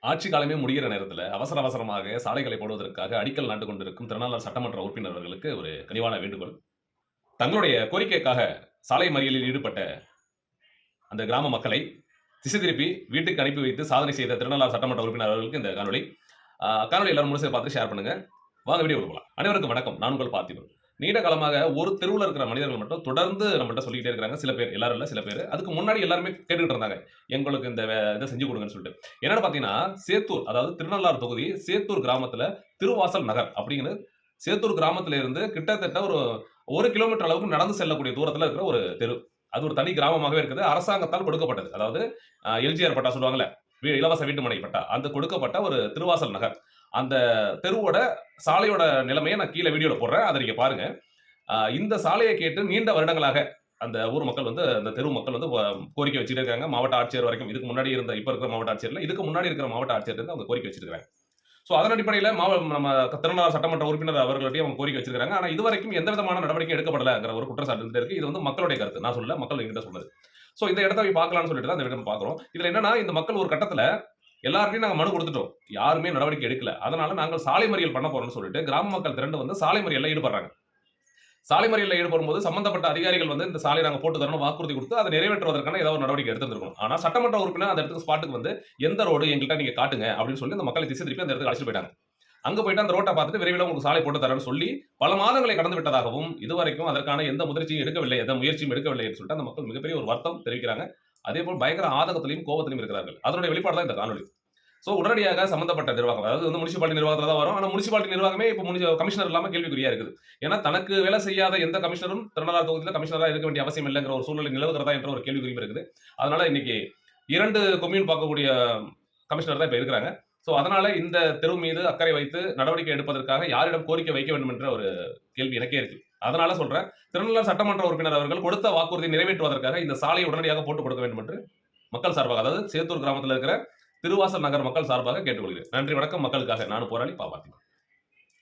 ஆட்சி காலமே முடிகிற நேரத்துல, அவசர அவசரமாக சாலைகளை போடுவதற்காக அடிக்கல் நாட்டிக் கொண்டிருக்கும் திருநள்ளாறு சட்டமன்ற உறுப்பினர் அவர்களுக்கு ஒரு கனிவான வேண்டுகோள். தங்களுடைய கோரிக்கைக்காக சாலை மறியலில் ஈடுபட்ட அந்த கிராம மக்களை திசை திருப்பி வீட்டுக்கு அனுப்பி வைத்து சாதனை செய்த திருநள்ளாறு சட்டமன்ற உறுப்பினர் அவர்களுக்கு இந்த காணொளி. காணொளி எல்லாரும் முழுசா பார்த்து ஷேர் பண்ணுங்க. வாங்க வீடியோக்குள்ள போலாம். அனைவருக்கும் வணக்கம். நான் உங்கள் பார்த்திபன். நீண்ட காலமாக ஒரு தெருவுல இருக்கிற மனிதர்கள் மட்டும் தொடர்ந்து நம்மள்ட்ட சொல்லிக்கிட்டே இருக்காங்க. சில பேர், எல்லாரும் இல்ல, சில பேர். அதுக்கு முன்னாடி எல்லாருமே கேட்டுக்கிட்டு இருந்தாங்க. எங்களுக்கு இந்த இத செஞ்சு குடுங்கன்னு சொல்லிட்டு. என்னன்னு பார்த்தீங்கன்னா, சேத்தூர், அதாவது திருநள்ளாறு தொகுதி சேத்தூர் கிராமத்துல திருவாசல் நகர் அப்படிங்கிற சேத்தூர் கிராமத்துல இருந்து கிட்டத்தட்ட ஒரு 1 கிலோமீட்டர் அளவுக்கு நடந்து செல்லக்கூடிய தூரத்துல இருக்கிற ஒரு தெரு. அது ஒரு தனி கிராமமாகவே இருக்குது. அரசாங்கத்தால் கொடுக்கப்பட்டது. அதாவது எல்ஜிஆர் பட்டா சொல்லுவாங்கல்ல, இலவச வீட்டுமனை பட்டா. அந்த கொடுக்கப்பட்ட ஒரு திருவாசல் நகர். அந்த தெருவோட சாலையோட நிலைமைய நான் கீழ வீடியோல போடுறேன். அத நீங்க பாருங்க. இந்த சாலைய கேட்டு நீண்ட வருடங்களாக அந்த ஊர் மக்கள் வந்து, அந்த தெரு மக்கள் வந்து கோரிக்கை வச்சுட்டே இருக்காங்க. மாவட்ட ஆட்சியர் வரைக்கும், இதுக்கு முன்னாடி இருந்த, இப்ப இருக்கிற மாவட்ட ஆட்சியர் இல்ல, இதுக்கு முன்னாடி இருக்கிற மாவட்ட ஆட்சியர் இருந்து அவங்க கோரிக்கை வச்சிருக்காங்க. சோ அதன் அடிப்படையில நம்ம திருநள்ளாறு சட்டமன்ற உறுப்பினர் அவர்கள்ட்டயும் அவங்க கோரிக்கை வச்சிருக்காங்க. ஆனா இதுவரைக்கும் எந்த விதமான நடவடிக்கை எடுக்கப்படலங்கிற ஒரு குற்றச்சாட்டு இருந்துட்டே இருக்கு. இது வந்து மக்களுடைய கருத்து. நான் சொல்லல, மக்கள் என்கிட்ட சொன்னது. சோ இந்த இடத்த போய் பார்க்கலாம்னு சொல்லிட்டு தான் இந்த வீடியோ பார்க்கிறோம். இதுல என்னன்னா, இந்த மக்கள் ஒரு கட்டத்துல எல்லார்கிட்டயும் நாங்க மனு கொடுத்துட்டோம். யாருமே நடவடிக்கை எடுக்கல. அதனால நாங்கள் சாலை மறியல் பண்ண போறோம்னு சொல்லிட்டு கிராம மக்கள் திரண்டு வந்து சாலை மறியல்ல ஈடுபடுறாங்க. சாலை மறியல்ல ஈடுபடும்போது சம்பந்தப்பட்ட அதிகாரிகள் வந்து இந்த சாலையை நாங்க போட்டு தரணும் வாக்குறுதி கொடுத்து அதை நிறைவேற்றுவதற்கான ஏதாவது ஒரு நடவடிக்கை எடுத்திருக்கணும். ஆனா சட்டமன்ற உறுப்பினர் அந்த இடத்துக்கு ஸ்பாட்டுக்கு வந்து எந்த ரோடு எங்கள்கிட்ட நீங்க காட்டுங்க அப்படின்னு சொல்லி அந்த மக்களை திசை திருப்பி அந்த இடத்துக்கு அழைச்சிட்டு போயிட்டாங்க. அங்க போயிட்டு அந்த ரோட்டை பார்த்துட்டு விரைவில் உங்களுக்கு சாலை போட்டு தரேன்னு சொல்லி பல மாதங்களை கடந்து விட்டதாகவும், இதுவரைக்கும் அதற்கான எந்த முயற்சியும் எடுக்கவில்லை, எந்த முயற்சியும் எடுக்கவில்லை என்று சொல்லிட்டு அந்த மக்கள் மிகப்பெரிய ஒரு வருத்தம் தெரிவிக்கிறாங்க. அதே போல் பயங்கர ஆதங்கத்திலையும் கோபத்திலையும் இருக்கிறார்கள். அதனுடைய வெளிப்பாடு தான் இந்த காணொலி. சோ உடனடியாக சம்பந்தப்பட்ட நிர்வாகம், அதாவது வந்து முனிசிபாலிட்டி நிர்வாகத்துல தான் வரும். ஆனா முனிசிபாலிட்டி நிர்வாகமே இப்ப கமிஷனர் இல்லாம கேள்விக்குறியா இருக்குது. ஏன்னா தனக்கு வேலை செய்யாத எந்த கமிஷனரும் திருநள்ளாறு தொகுதியில கமிஷனரா இருக்க வேண்டிய அவசியம் இல்லைங்கிற ஒரு சூழ்நிலை நிலவுகிறதா என்ற ஒரு கேள்விக்குறியும் இருக்குது. அதனால இன்னைக்கு 2 கொம்யூன் பார்க்கக்கூடிய கமிஷனர் தான் இப்ப இருக்கிறாங்க. சோ அதனால இந்த தெரு மீது அக்கறை வைத்து நடவடிக்கை எடுப்பதற்காக யாரிடம் கோரிக்கை வைக்க வேண்டும் என்ற ஒரு கேள்வி எனக்கே இருக்கு. அதனால சொல்றேன், திருநள்ளாறு சட்டமன்ற உறுப்பினர் அவர்கள் கொடுத்த வாக்குறுதி நிறைவேற்றுவதற்காக இந்த சாலையை உடனடியாக போட்டுக் கொடுக்க வேண்டும் என்று மக்கள் சார்பாக, அதாவது சேத்தூர் கிராமத்தில் இருக்கிற திருவாசல் நகர் மக்கள் சார்பாக கேட்டுக்கொள்கிறேன். நன்றி, வணக்கம். மக்களுக்காக நானும் போராளி பாப்பாத்தி.